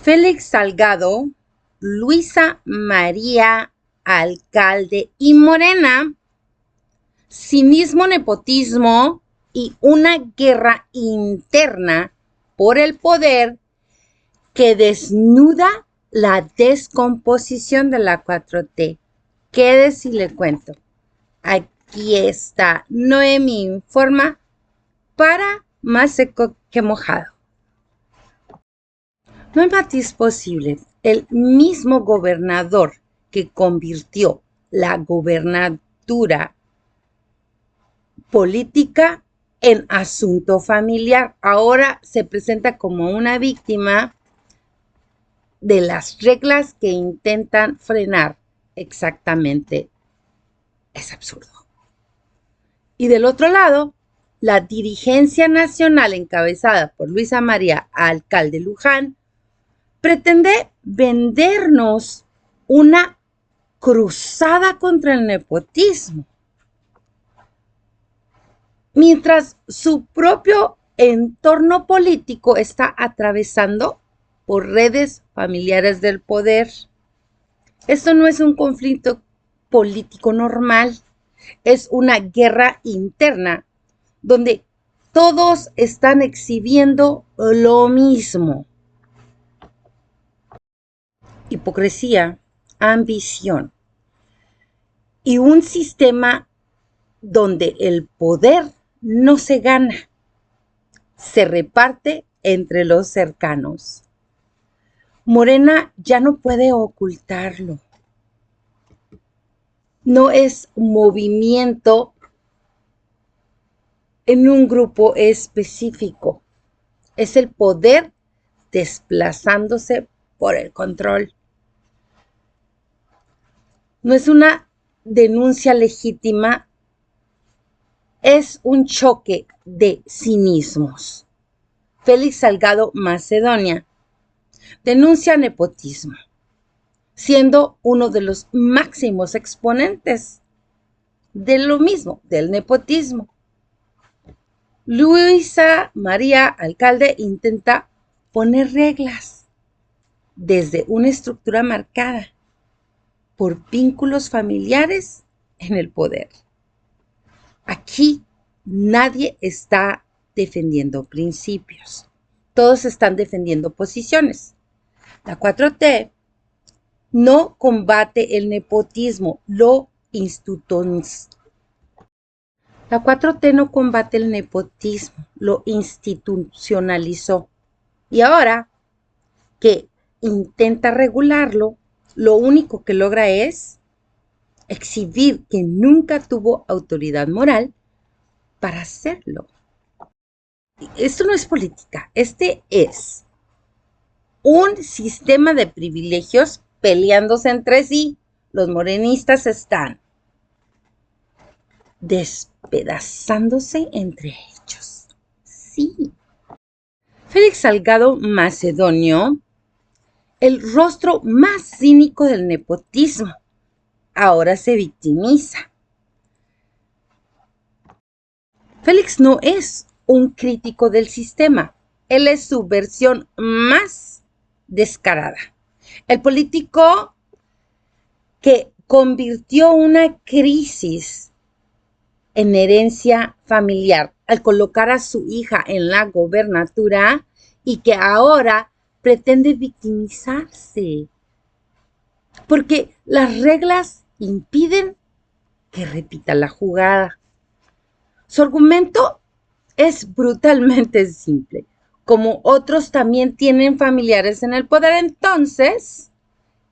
Félix Salgado, Luisa María Alcalde y Morena, cinismo, nepotismo y una guerra interna por el poder que desnuda la descomposición de la 4T. Quédese y le cuento. Aquí está Noemi Informa para más seco que mojado. No hay matiz posible. El mismo gobernador que convirtió la gobernatura política en asunto familiar, ahora se presenta como una víctima de las reglas que intentan frenar exactamente. Es absurdo. Y del otro lado, la dirigencia nacional encabezada por Luisa María Alcalde Luján pretende vendernos una cruzada contra el nepotismo, mientras su propio entorno político está atravesando por redes familiares del poder. Esto no es un conflicto político normal, es una guerra interna donde todos están exhibiendo lo mismo. Hipocresía, ambición y un sistema donde el poder no se gana, se reparte entre los cercanos. Morena ya no puede ocultarlo. No es movimiento en un grupo específico. Es el poder desplazándose por el control. No es una denuncia legítima, es un choque de cinismos. Félix Salgado Macedonio denuncia nepotismo, siendo uno de los máximos exponentes de lo mismo, del nepotismo. Luisa María Alcalde intenta poner reglas desde una estructura marcada por vínculos familiares en el poder. Aquí nadie está defendiendo principios, todos están defendiendo posiciones. La 4T no combate el nepotismo, La 4T no combate el nepotismo, lo institucionalizó. Y ahora que intenta regularlo, lo único que logra es exhibir que nunca tuvo autoridad moral para hacerlo. Esto no es política, este es un sistema de privilegios peleándose entre sí. Los morenistas están despedazándose entre ellos. Sí. Félix Salgado Macedonio, el rostro más cínico del nepotismo, ahora se victimiza. Félix no es un crítico del sistema, él es su versión más descarada. El político que convirtió una crisis en herencia familiar al colocar a su hija en la gobernatura y que ahora pretende victimizarse porque las reglas impiden que repita la jugada. Su argumento es brutalmente simple. Como otros también tienen familiares en el poder, entonces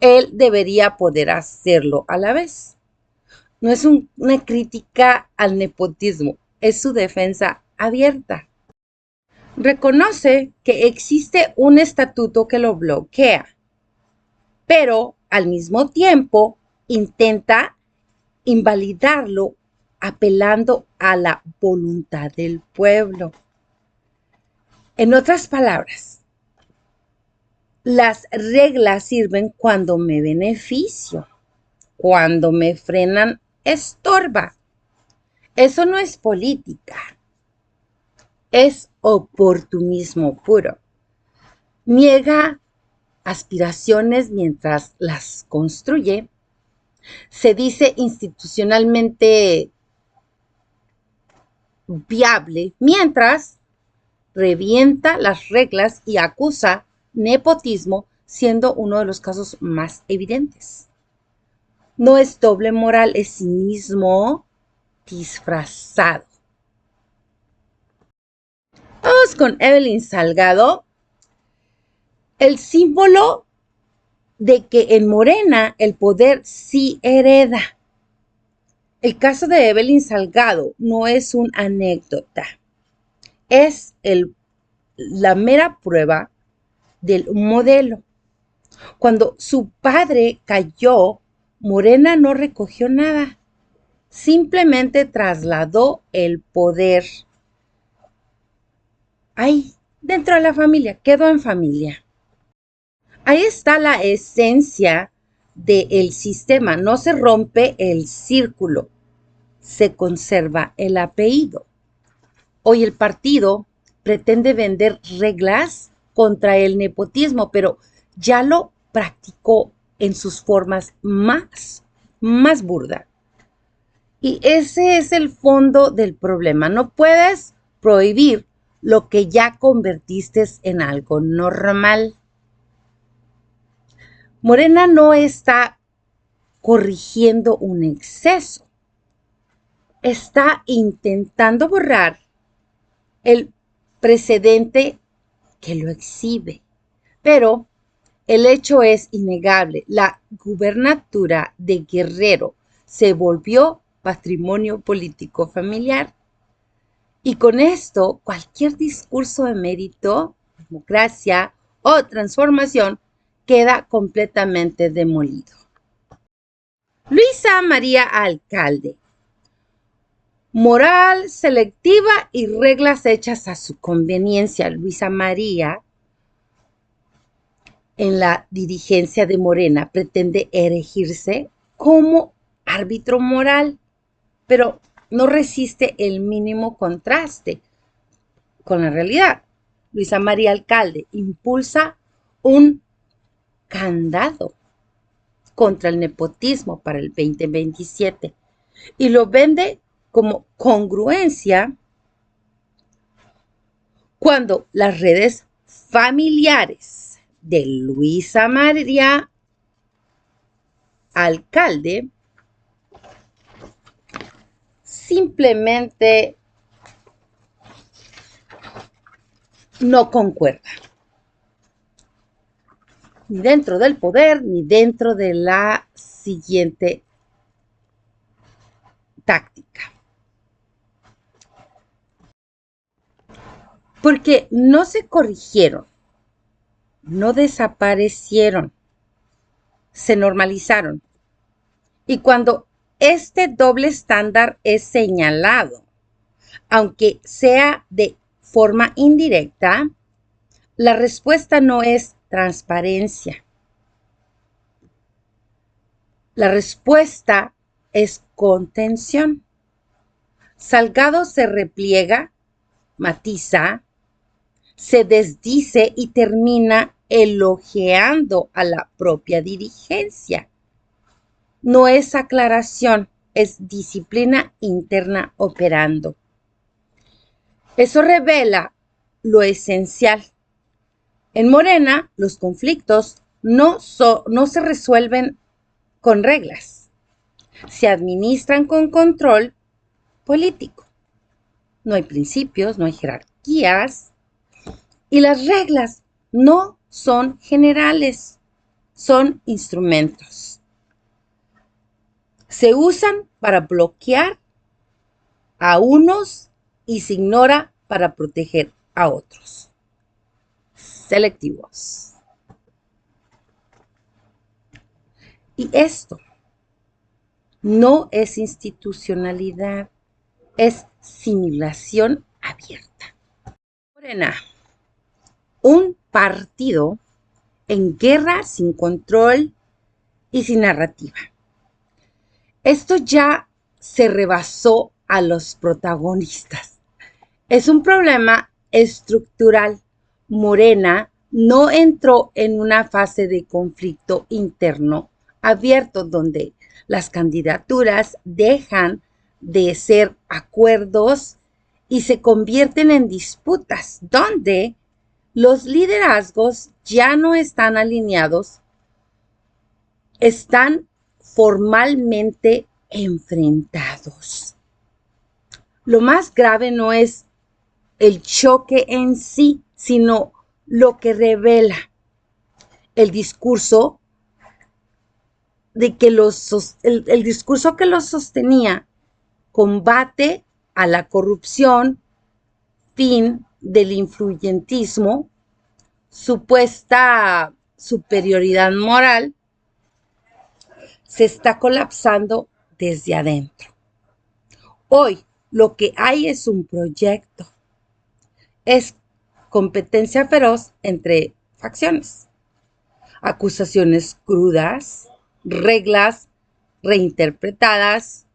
él debería poder hacerlo a la vez. No es una crítica al nepotismo, es su defensa abierta. Reconoce que existe un estatuto que lo bloquea, pero al mismo tiempo intenta invalidarlo apelando a la voluntad del pueblo. En otras palabras, las reglas sirven cuando me beneficio, cuando me frenan, estorba. Eso no es política, es oportunismo puro. Niega aspiraciones mientras las construye. Se dice institucionalmente viable mientras revienta las reglas y acusa nepotismo, siendo uno de los casos más evidentes. No es doble moral, es cinismo disfrazado. Vamos con Evelyn Salgado. El símbolo de que en Morena el poder sí hereda. El caso de Evelyn Salgado no es una anécdota, es la mera prueba del modelo. Cuando su padre cayó, Morena no recogió nada, simplemente trasladó el poder ahí, dentro de la familia, quedó en familia. Ahí está la esencia del sistema, no se rompe el círculo, se conserva el apellido. Hoy el partido pretende vender reglas contra el nepotismo, pero ya lo practicó en sus formas más burda. Y ese es el fondo del problema. No puedes prohibir lo que ya convertiste en algo normal. Morena no está corrigiendo un exceso, está intentando borrar el precedente que lo exhibe. Pero el hecho es innegable, la gubernatura de Guerrero se volvió patrimonio político familiar. Y con esto, cualquier discurso de mérito, democracia o transformación queda completamente demolido. Luisa María Alcalde. Moral selectiva y reglas hechas a su conveniencia. Luisa María, en la dirigencia de Morena, pretende erigirse como árbitro moral, pero no resiste el mínimo contraste con la realidad. Luisa María Alcalde impulsa un candado contra el nepotismo para el 2027 y lo vende como congruencia cuando las redes familiares de Luisa María Alcalde simplemente no concuerdan, ni dentro del poder, ni dentro de la siguiente táctica. Porque no se corrigieron, no desaparecieron, se normalizaron. Y cuando este doble estándar es señalado, aunque sea de forma indirecta, la respuesta no es transparencia. La respuesta es contención. Salgado se repliega, matiza, se desdice y termina elogiando a la propia dirigencia. No es aclaración, es disciplina interna operando. Eso revela lo esencial. En Morena, los conflictos no se resuelven con reglas, se administran con control político. No hay principios, no hay jerarquías y las reglas no son generales, son instrumentos. Se usan para bloquear a unos y se ignora para proteger a otros. Selectivos. Y esto no es institucionalidad, es simulación abierta. Morena, un partido en guerra sin control y sin narrativa. Esto ya se rebasó a los protagonistas. Es un problema estructural. Morena no entró en una fase de conflicto interno abierto donde las candidaturas dejan de ser acuerdos y se convierten en disputas, donde los liderazgos ya no están alineados, están formalmente enfrentados. Lo más grave no es el choque en sí, sino lo que revela el discurso de que el discurso que los sostenía: combate a la corrupción, fin del influyentismo, supuesta superioridad moral, se está colapsando desde adentro. Hoy lo que hay es un proyecto, es competencia feroz entre facciones, acusaciones crudas, reglas reinterpretadas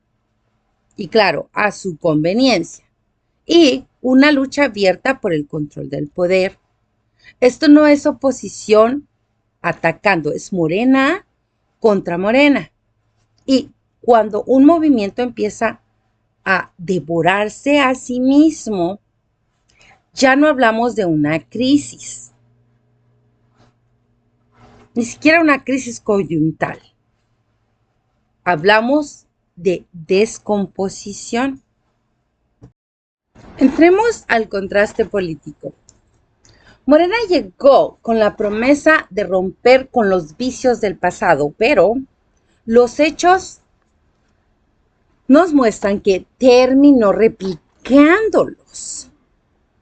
y, claro, a su conveniencia, y una lucha abierta por el control del poder. Esto no es oposición atacando, es Morena contra Morena. Y cuando un movimiento empieza a devorarse a sí mismo, ya no hablamos de una crisis, ni siquiera una crisis coyuntural. Hablamos de descomposición. Entremos al contraste político. Morena llegó con la promesa de romper con los vicios del pasado, pero los hechos nos muestran que terminó replicándolos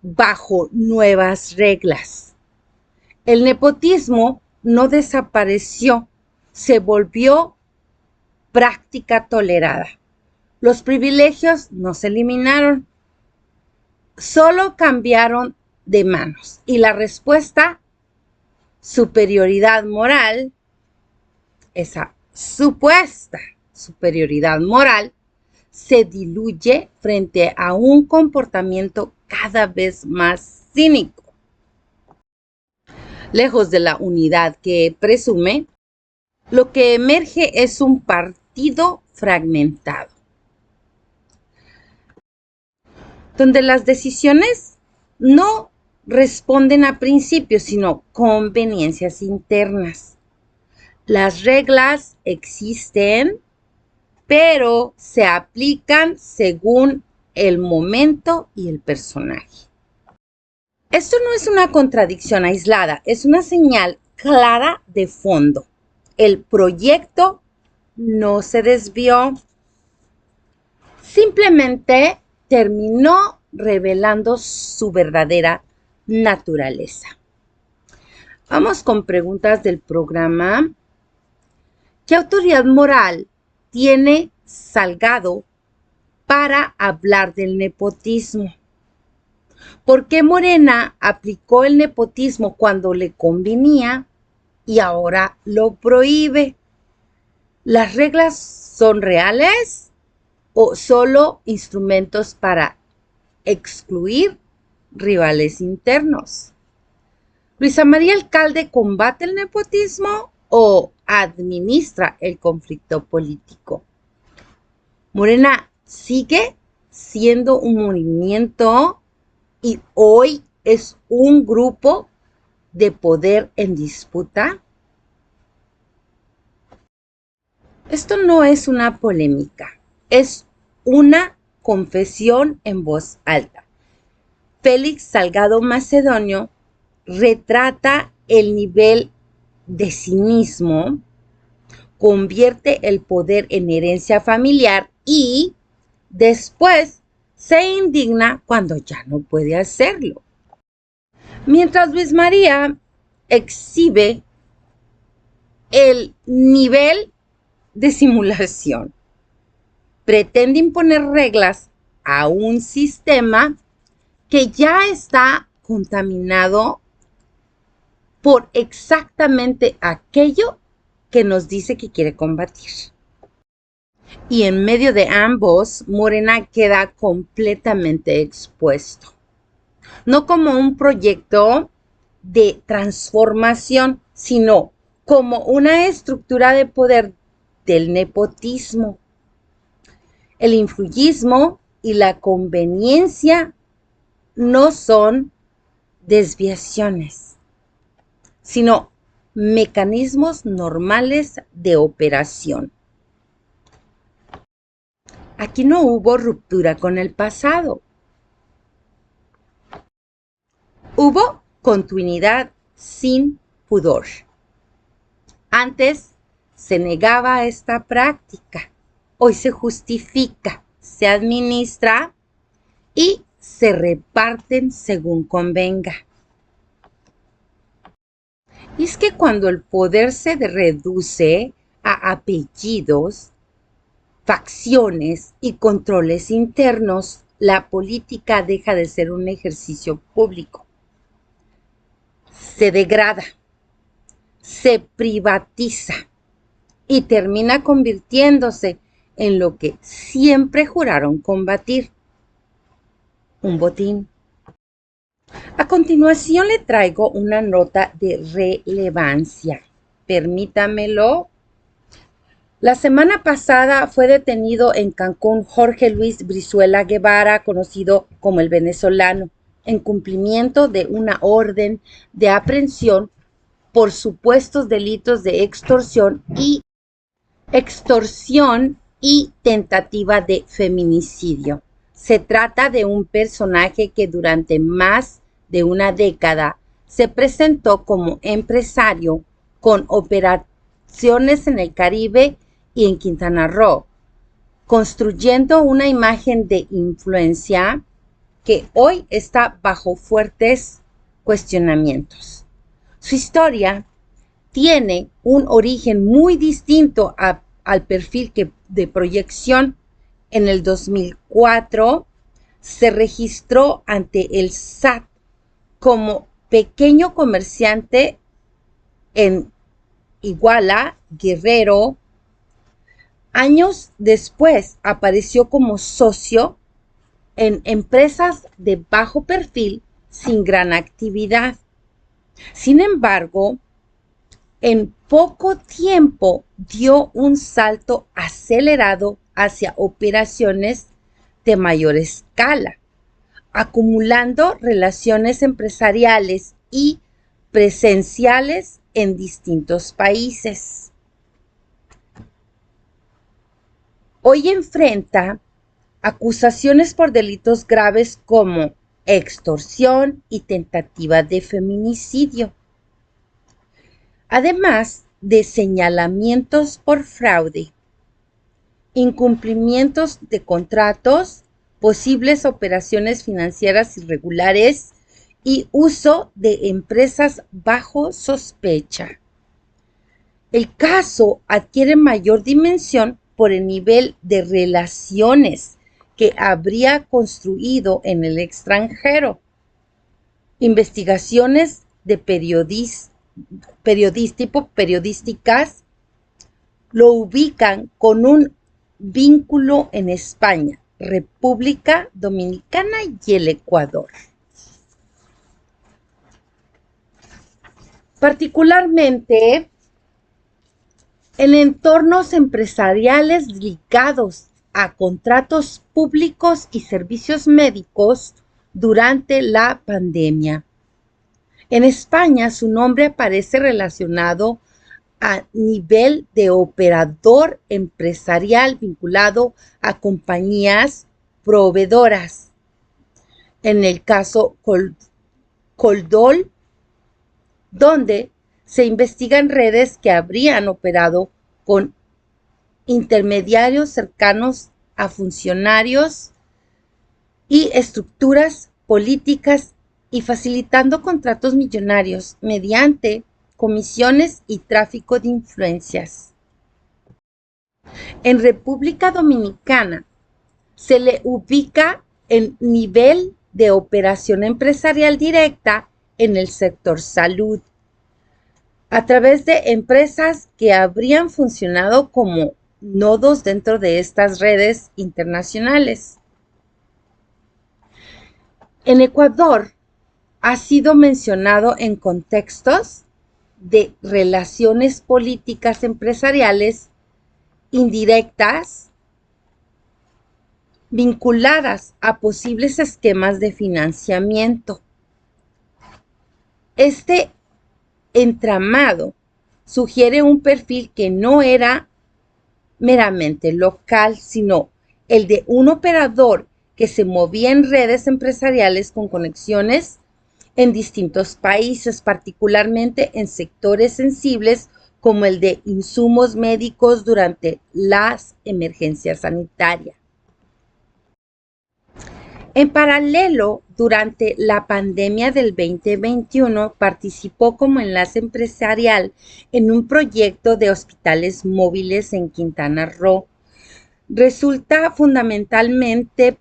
bajo nuevas reglas. El nepotismo no desapareció, se volvió práctica tolerada. Los privilegios no se eliminaron, solo cambiaron de manos. Y la respuesta: superioridad moral, esa supuesta superioridad moral, se diluye frente a un comportamiento cada vez más cínico. Lejos de la unidad que presume, lo que emerge es un partido fragmentado, donde las decisiones no responden a principios, sino conveniencias internas. Las reglas existen, pero se aplican según el momento y el personaje. Esto no es una contradicción aislada, es una señal clara de fondo. El proyecto no se desvió, simplemente terminó revelando su verdadera naturaleza. Vamos con preguntas del programa. ¿Qué autoridad moral tiene Salgado para hablar del nepotismo? ¿Por qué Morena aplicó el nepotismo cuando le convenía y ahora lo prohíbe? ¿Las reglas son reales o solo instrumentos para excluir rivales internos? ¿Luisa María Alcalde combate el nepotismo o administra el conflicto político? Morena sigue siendo un movimiento y hoy es un grupo de poder en disputa. Esto no es una polémica, es una confesión en voz alta. Félix Salgado Macedonio retrata el nivel de cinismo, convierte el poder en herencia familiar y después se indigna cuando ya no puede hacerlo. Mientras Luis María exhibe el nivel de simulación, pretende imponer reglas a un sistema que ya está contaminado por exactamente aquello que nos dice que quiere combatir. Y en medio de ambos, Morena queda completamente expuesto. No como un proyecto de transformación, sino como una estructura de poder del nepotismo. El influyismo y la conveniencia no son desviaciones, sino mecanismos normales de operación. Aquí no hubo ruptura con el pasado. Hubo continuidad sin pudor. Antes se negaba esta práctica. Hoy se justifica, se administra y se reparten según convenga. Y es que cuando el poder se reduce a apellidos, facciones y controles internos, la política deja de ser un ejercicio público. Se degrada, se privatiza y termina convirtiéndose en lo que siempre juraron combatir: un botín. A continuación le traigo una nota de relevancia. Permítamelo. La semana pasada fue detenido en Cancún Jorge Luis Brizuela Guevara, conocido como el venezolano, en cumplimiento de una orden de aprehensión por supuestos delitos de extorsión y tentativa de feminicidio. Se trata de un personaje que durante más de una se presentó como empresario con operaciones en el Caribe y en Quintana Roo, construyendo una imagen de influencia que hoy está bajo fuertes cuestionamientos. Su historia tiene un origen muy distinto al perfil de proyección. En el 2004 se registró ante el SAT como pequeño comerciante en Iguala, Guerrero. Años después apareció como socio en empresas de bajo perfil sin gran actividad. Sin embargo, en poco tiempo dio un salto acelerado hacia operaciones de mayor escala, acumulando relaciones empresariales y presenciales en distintos países. Hoy enfrenta acusaciones por delitos graves como extorsión y tentativa de feminicidio, además de señalamientos por fraude, incumplimientos de contratos, posibles operaciones financieras irregulares y uso de empresas bajo sospecha. El caso adquiere mayor dimensión por el nivel de relaciones que habría construido en el extranjero. Investigaciones de periodísticas lo ubican con un vínculo en España, República Dominicana y el Ecuador. Particularmente en entornos empresariales ligados a contratos públicos y servicios médicos durante la pandemia. En España, su nombre aparece relacionado a nivel de operador empresarial vinculado a compañías proveedoras. En el caso Coldol, donde se investigan redes que habrían operado con intermediarios cercanos a funcionarios y estructuras políticas y facilitando contratos millonarios mediante comisiones y tráfico de influencias. En República Dominicana se le ubica en nivel de operación empresarial directa en el sector salud, a través de empresas que habrían funcionado como nodos dentro de estas redes internacionales. En Ecuador, ha sido mencionado en contextos de relaciones políticas empresariales indirectas vinculadas a posibles esquemas de financiamiento. Este entramado sugiere un perfil que no era meramente local, sino el de un operador que se movía en redes empresariales con conexiones en distintos países, particularmente en sectores sensibles como el de insumos médicos durante las emergencias sanitarias. En paralelo, durante la pandemia del 2021, participó como enlace empresarial en un proyecto de hospitales móviles en Quintana Roo. Resulta fundamentalmente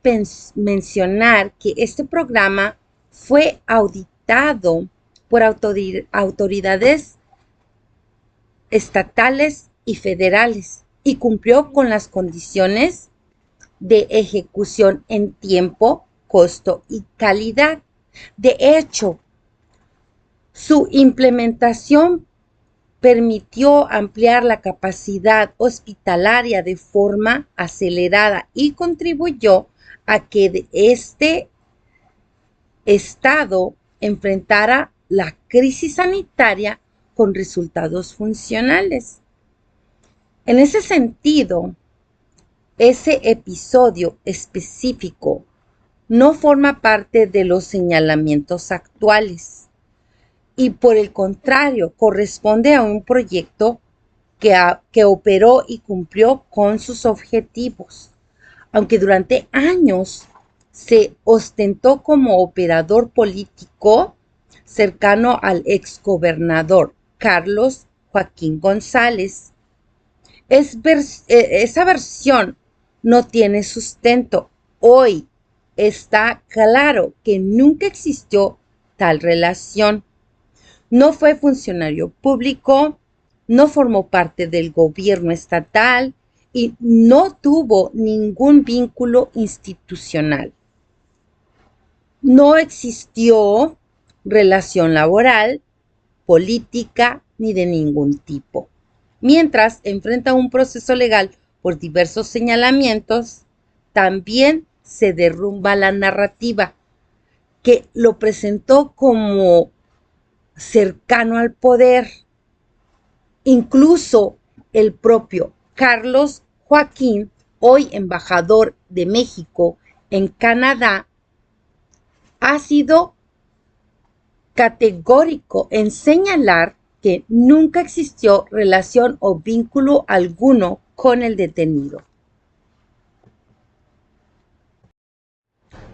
mencionar que este programa fue auditado por autoridades estatales y federales y cumplió con las condiciones de ejecución en tiempo, costo y calidad. De hecho, su implementación permitió ampliar la capacidad hospitalaria de forma acelerada y contribuyó a que este estado enfrentara la crisis sanitaria con resultados funcionales. En ese sentido, ese episodio específico no forma parte de los señalamientos actuales y por el contrario corresponde a un proyecto que operó y cumplió con sus objetivos, aunque durante años se ostentó como operador político cercano al exgobernador Carlos Joaquín González. Esa versión no tiene sustento. Hoy está claro que nunca existió tal relación. No fue funcionario público, no formó parte del gobierno estatal y no tuvo ningún vínculo institucional. No existió relación laboral, política ni de ningún tipo. Mientras enfrenta un proceso legal por diversos señalamientos, también se derrumba la narrativa que lo presentó como cercano al poder. Incluso el propio Carlos Joaquín, hoy embajador de México en Canadá, ha sido categórico en señalar que nunca existió relación o vínculo alguno con el detenido.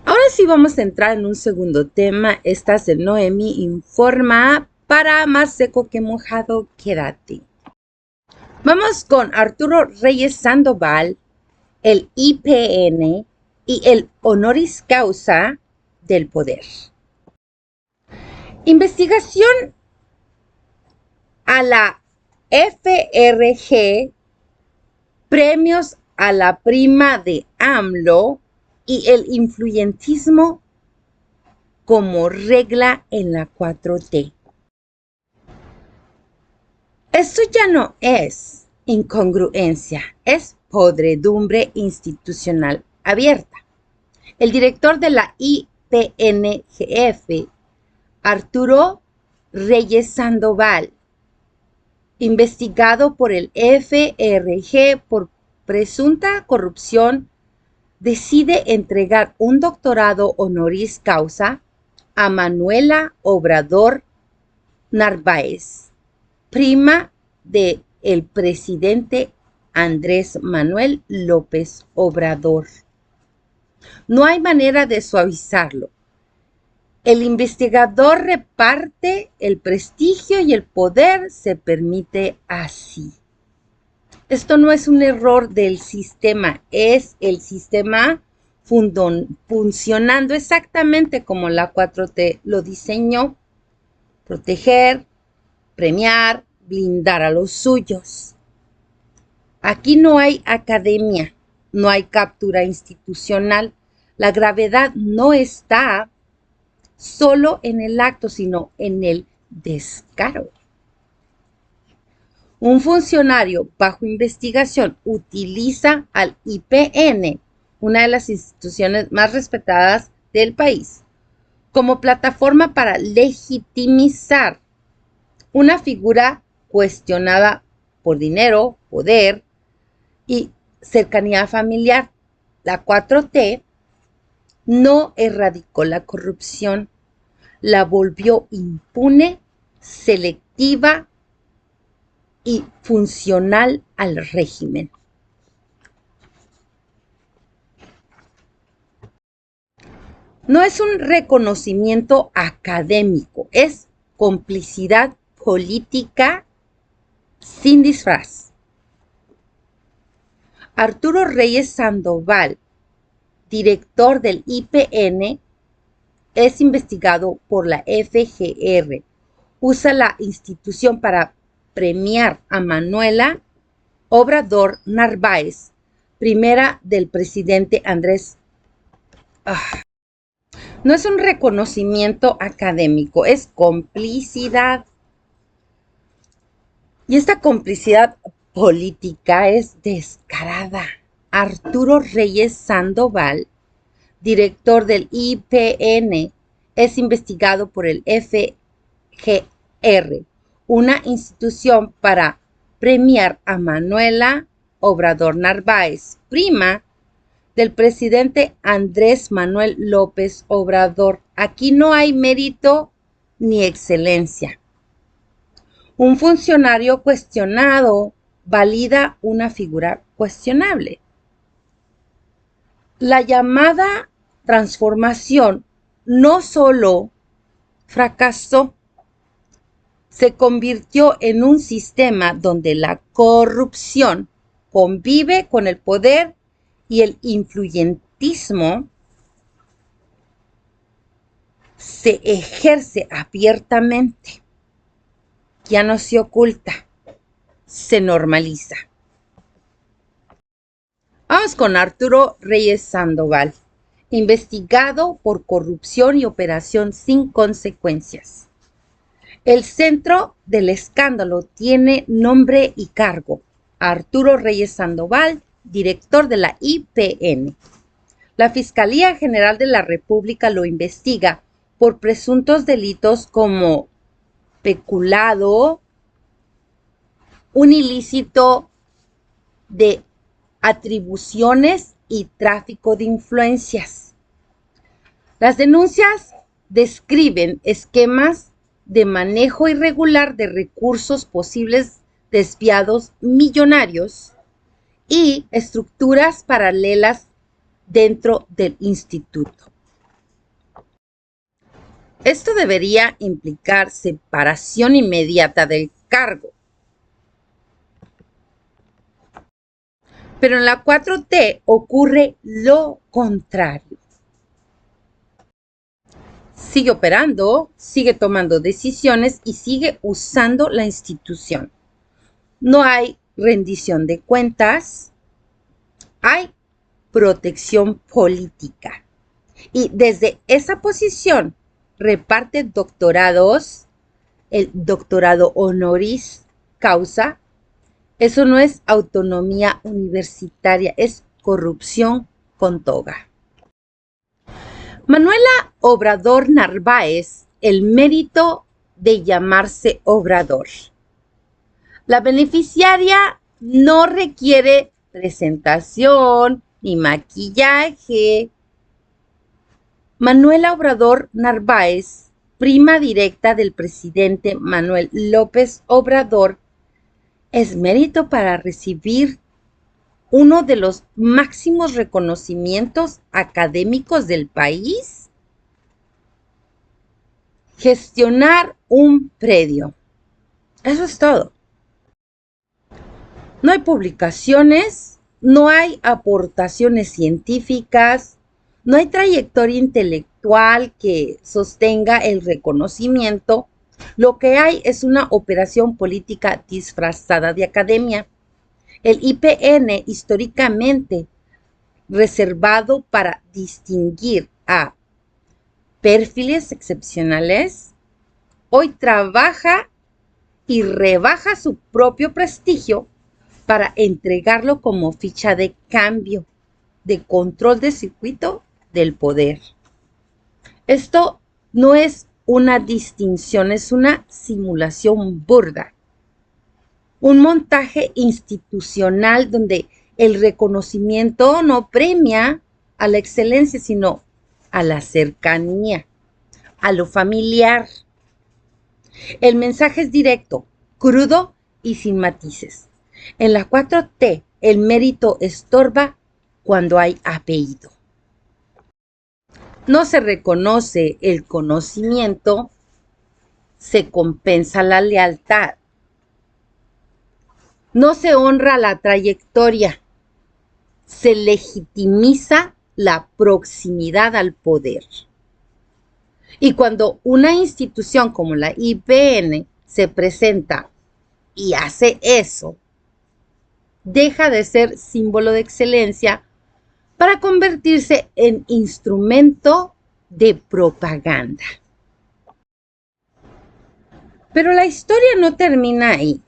Ahora sí vamos a entrar en un segundo tema. Estás en Noemi Informa. Para más seco que mojado, quédate. Vamos con Arturo Reyes Sandoval, el IPN y el honoris causa del poder. Investigación a la FRG, premios a la prima de AMLO y el influyentismo como regla en la 4T. Esto ya no es incongruencia, es podredumbre institucional abierta. El director de la IPNGF, Arturo Reyes Sandoval, investigado por el FRG por presunta corrupción, decide entregar un doctorado honoris causa a Manuela Obrador Narváez, prima de el presidente Andrés Manuel López Obrador. No hay manera de suavizarlo. El investigador reparte el prestigio y el poder se permite así. Esto no es un error del sistema, es el sistema funcionando exactamente como la 4T lo diseñó. Proteger, premiar, blindar a los suyos. Aquí no hay academia, no hay captura institucional. La gravedad no está solo en el acto, sino en el descaro. Un funcionario bajo investigación utiliza al IPN, una de las instituciones más respetadas del país, como plataforma para legitimizar una figura cuestionada por dinero, poder y cercanía familiar. La 4T no erradicó la corrupción, la volvió impune, selectiva y funcional al régimen. No es un reconocimiento académico, es complicidad política sin disfraz. Arturo Reyes Sandoval, director del IPN, es investigado por la FGR. Usa la institución para premiar a Manuela Obrador Narváez, primera del presidente Andrés. No es un reconocimiento académico, es complicidad. Y esta complicidad política es descarada. Arturo Reyes Sandoval, director del IPN, es investigado por el FGR, una institución para premiar a Manuela Obrador Narváez, prima del presidente Andrés Manuel López Obrador. Aquí no hay mérito ni excelencia. Un funcionario cuestionado valida una figura cuestionable. La llamada transformación no solo fracasó, se convirtió en un sistema donde la corrupción convive con el poder y el influyentismo se ejerce abiertamente. Ya no se oculta, se normaliza. Vamos con Arturo Reyes Sandoval, investigado por corrupción y operación sin consecuencias. El centro del escándalo tiene nombre y cargo: Arturo Reyes Sandoval, director de la IPN. La Fiscalía General de la República lo investiga por presuntos delitos como peculado, un ilícito de atribuciones y tráfico de influencias. Las denuncias describen esquemas de manejo irregular de recursos, posibles desviados millonarios y estructuras paralelas dentro del instituto. Esto debería implicar separación inmediata del cargo. Pero en la 4T ocurre lo contrario. Sigue operando, sigue tomando decisiones y sigue usando la institución. No hay rendición de cuentas, hay protección política. Y desde esa posición reparte doctorados, el doctorado honoris causa. Eso no es autonomía universitaria, es corrupción con toga. Manuela Obrador Narváez, el mérito de llamarse Obrador. La beneficiaria no requiere presentación ni maquillaje. Manuela Obrador Narváez, prima directa del presidente Manuel López Obrador, es mérito para recibir uno de los máximos reconocimientos académicos del país. Gestionar un predio. Eso es todo. No hay publicaciones, no hay aportaciones científicas, no hay trayectoria intelectual que sostenga el reconocimiento. Lo que hay es una operación política disfrazada de academia. El IPN, históricamente reservado para distinguir a perfiles excepcionales, hoy trabaja y rebaja su propio prestigio para entregarlo como ficha de cambio, de control de circuito del poder. Esto no es una distinción, es una simulación burda. Un montaje institucional donde el reconocimiento no premia a la excelencia, sino a la cercanía, a lo familiar. El mensaje es directo, crudo y sin matices. En la 4T, el mérito estorba cuando hay apellido. No se reconoce el conocimiento, se compensa la lealtad. No se honra la trayectoria, se legitimiza la proximidad al poder. Y cuando una institución como la IPN se presenta y hace eso, deja de ser símbolo de excelencia para convertirse en instrumento de propaganda. Pero la historia no termina ahí.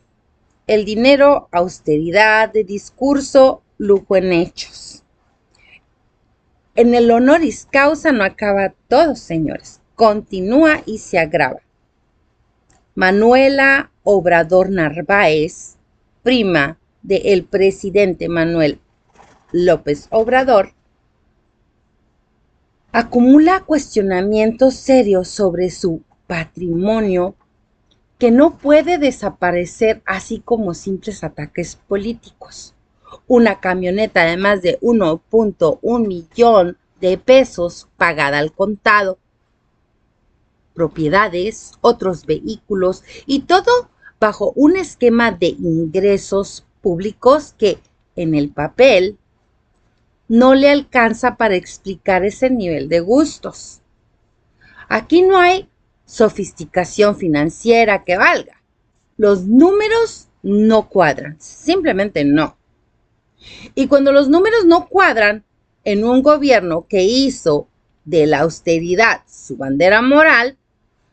El dinero, austeridad de discurso, lujo en hechos. En el honoris causa no acaba todo, señores. Continúa y se agrava. Manuela Obrador Narváez, prima del presidente Manuel López Obrador, acumula cuestionamientos serios sobre su patrimonio que no puede desaparecer así como simples ataques políticos. Una camioneta de más de 1.1 millón de pesos pagada al contado, propiedades, otros vehículos y todo bajo un esquema de ingresos públicos que en el papel no le alcanza para explicar ese nivel de gustos. Aquí no hay sofisticación financiera que valga. Los números no cuadran, simplemente no. Y cuando los números no cuadran en un gobierno que hizo de la austeridad su bandera moral,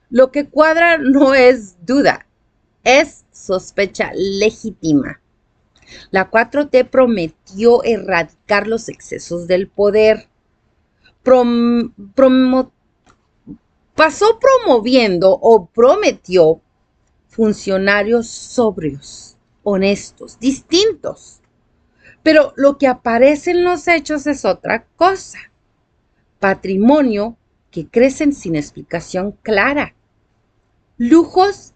lo que cuadra no es duda, es sospecha legítima. La 4T prometió erradicar los excesos del poder. Pasó promoviendo o prometió funcionarios sobrios, honestos, distintos. Pero lo que aparece en los hechos es otra cosa. Patrimonio que crecen sin explicación clara. Lujos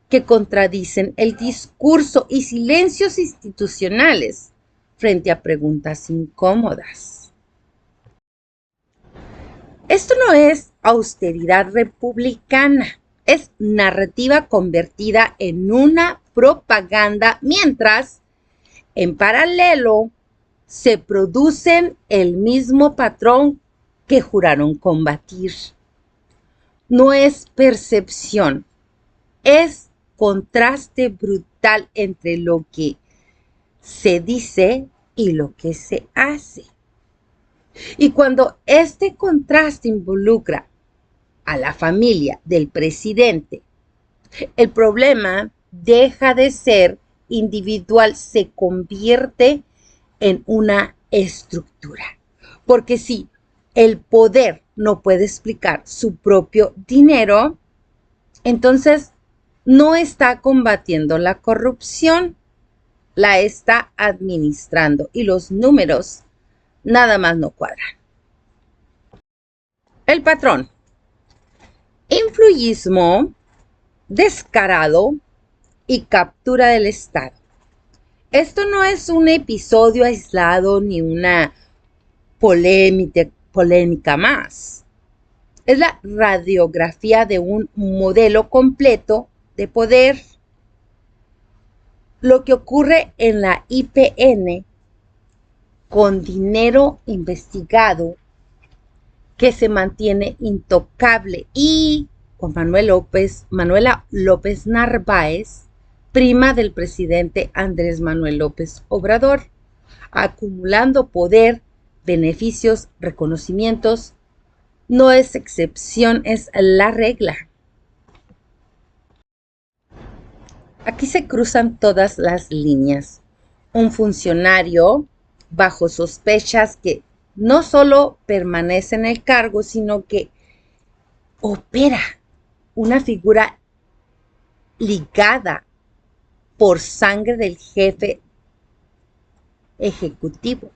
que contradicen el discurso y silencios institucionales frente a preguntas incómodas. Esto no es austeridad republicana, es narrativa convertida en una propaganda, mientras en paralelo se producen el mismo patrón que juraron combatir. No es percepción, es contraste brutal entre lo que se dice y lo que se hace. Y cuando este contraste involucra a la familia del presidente, el problema deja de ser individual, se convierte en una estructura. Porque si el poder no puede explicar su propio dinero, entonces no está combatiendo la corrupción, la está administrando y los números nada más no cuadran. El patrón. Influyismo descarado y captura del Estado. Esto no es un episodio aislado ni una polémica más. Es la radiografía de un modelo completo de poder. Lo que ocurre en la IPN con dinero investigado que se mantiene intocable y con Manuela López Narváez, prima del presidente Andrés Manuel López Obrador, acumulando poder, beneficios, reconocimientos, No es excepción, es la regla. Aquí se cruzan todas las líneas. Un funcionario bajo sospechas que no solo permanece en el cargo, sino que opera una figura ligada por sangre del jefe ejecutivo,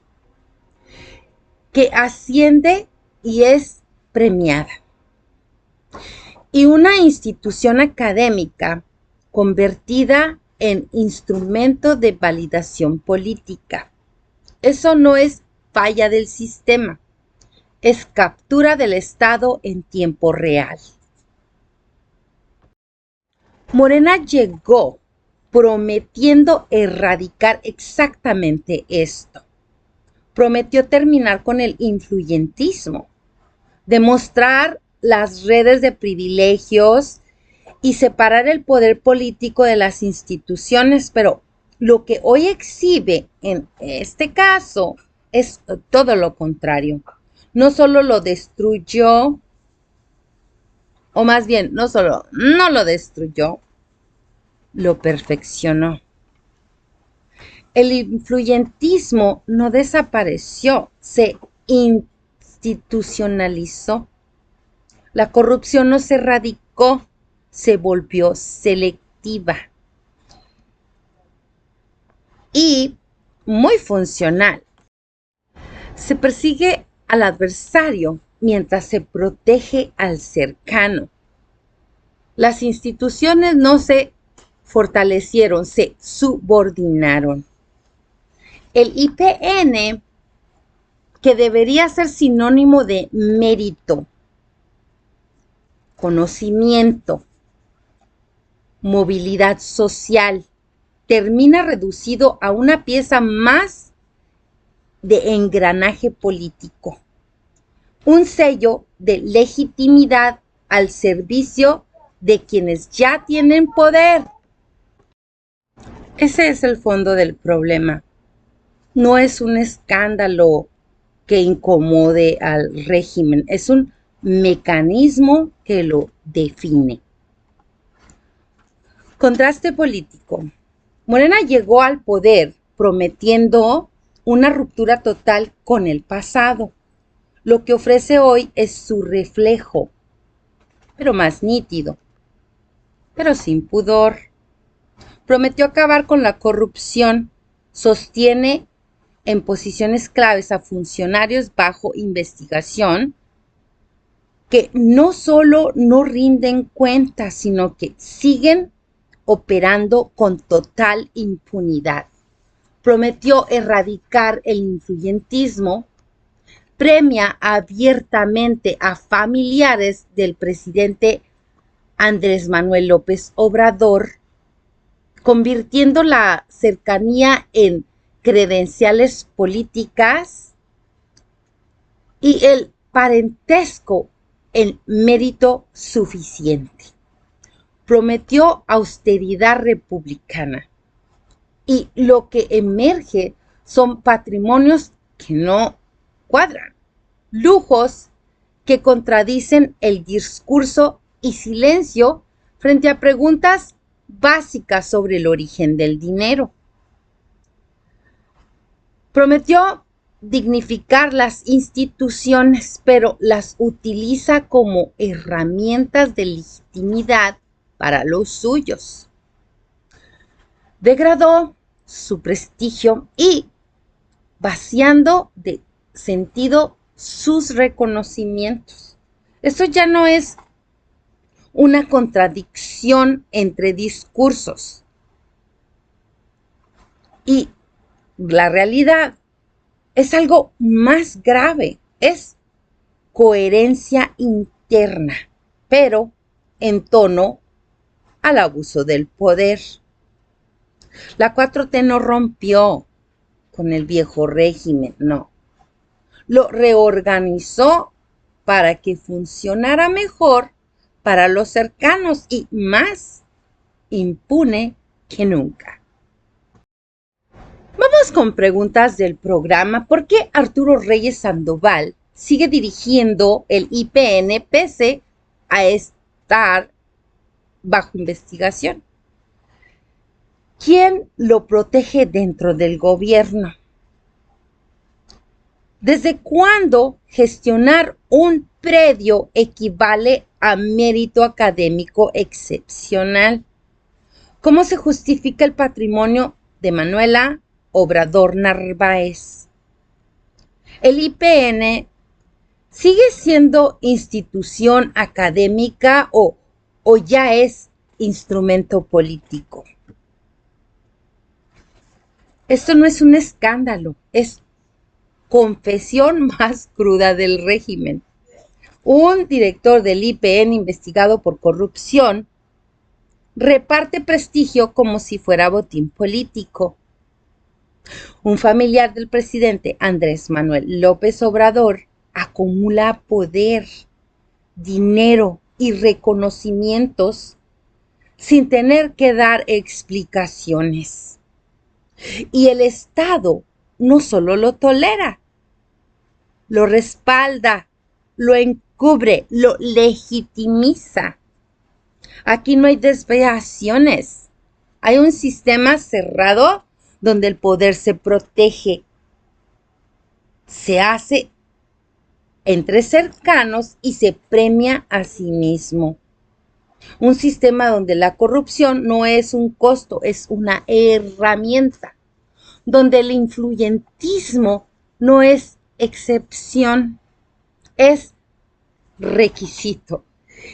que asciende y es premiada. Y una institución académica convertida en instrumento de validación política. Eso no es falla del sistema, es captura del Estado en tiempo real. Morena llegó prometiendo erradicar exactamente esto. Prometió terminar con el influyentismo, demostrar las redes de privilegios y separar el poder político de las instituciones, pero lo que hoy exhibe en este caso es todo lo contrario. No solo lo destruyó, o más bien, no lo destruyó, lo perfeccionó. El influyentismo no desapareció, se institucionalizó. La corrupción no se erradicó, se volvió selectiva y muy funcional. Se persigue al adversario mientras se protege al cercano. Las instituciones no se fortalecieron, se subordinaron. El IPN, que debería ser sinónimo de mérito, conocimiento, movilidad social, termina reducido a una pieza más de engranaje político, un sello de legitimidad al servicio de quienes ya tienen poder. Ese es el fondo del problema. No es un escándalo que incomode al régimen, es un mecanismo que lo define. Contraste político. Morena llegó al poder prometiendo una ruptura total con el pasado. Lo que ofrece hoy es su reflejo, pero más nítido, pero sin pudor. Prometió acabar con la corrupción, sostiene en posiciones claves a funcionarios bajo investigación que no solo no rinden cuentas, sino que siguen operando con total impunidad. Prometió erradicar el influyentismo, premia abiertamente a familiares del presidente Andrés Manuel López Obrador, convirtiendo la cercanía en credenciales políticas y el parentesco en mérito suficiente. Prometió austeridad republicana y lo que emerge son patrimonios que no cuadran, lujos que contradicen el discurso y silencio frente a preguntas básicas sobre el origen del dinero. Prometió dignificar las instituciones, pero las utiliza como herramientas de legitimidad para los suyos. Degradó su prestigio y vaciando de sentido sus reconocimientos. Esto ya no es una contradicción entre discursos. Y la realidad es algo más grave, es coherencia interna, pero en tono al abuso del poder. La 4T no rompió con el viejo régimen, no. Lo reorganizó para que funcionara mejor para los cercanos y más impune que nunca. Vamos con preguntas del programa. ¿Por qué Arturo Reyes Sandoval sigue dirigiendo el IPN pese a estar bajo investigación. ¿Quién lo protege dentro del gobierno? ¿Desde cuándo gestionar un predio equivale a mérito académico excepcional? ¿Cómo se justifica el patrimonio de Manuela Obrador Narváez? ¿El IPN sigue siendo institución académica o ya es instrumento político? Esto no es un escándalo, es confesión más cruda del régimen. Un director del IPN investigado por corrupción reparte prestigio como si fuera botín político. Un familiar del presidente Andrés Manuel López Obrador acumula poder, dinero y reconocimientos sin tener que dar explicaciones. Y el Estado no solo lo tolera, lo respalda, lo encubre, lo legitimiza. Aquí no hay desviaciones. Hay un sistema cerrado donde el poder se protege. Se hace entre cercanos y se premia a sí mismo. Un sistema donde la corrupción no es un costo, es una herramienta. Donde el influyentismo no es excepción, es requisito.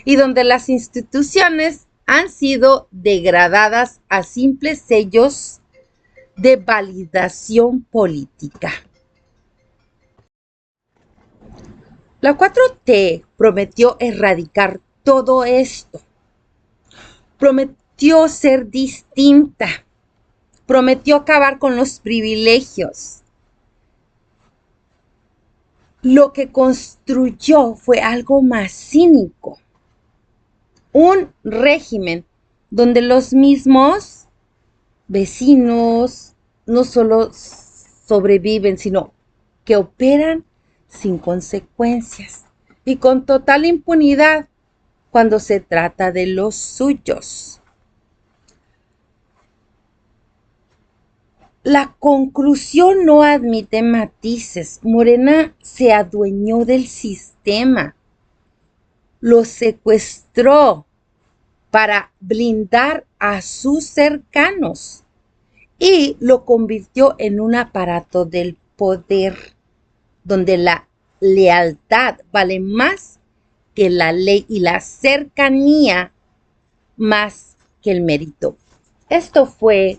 Y donde las instituciones han sido degradadas a simples sellos de validación política. La 4T prometió erradicar todo esto. Prometió ser distinta. Prometió acabar con los privilegios. Lo que construyó fue algo más cínico. Un régimen donde los mismos vecinos no solo sobreviven, sino que operan sin consecuencias y con total impunidad cuando se trata de los suyos. La conclusión no admite matices. Morena se adueñó del sistema, lo secuestró para blindar a sus cercanos y lo convirtió en un aparato del poder, donde la lealtad vale más que la ley y la cercanía más que el mérito. Esto fue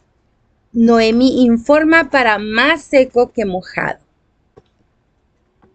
Noemí Informa para Más Seco que Mojado.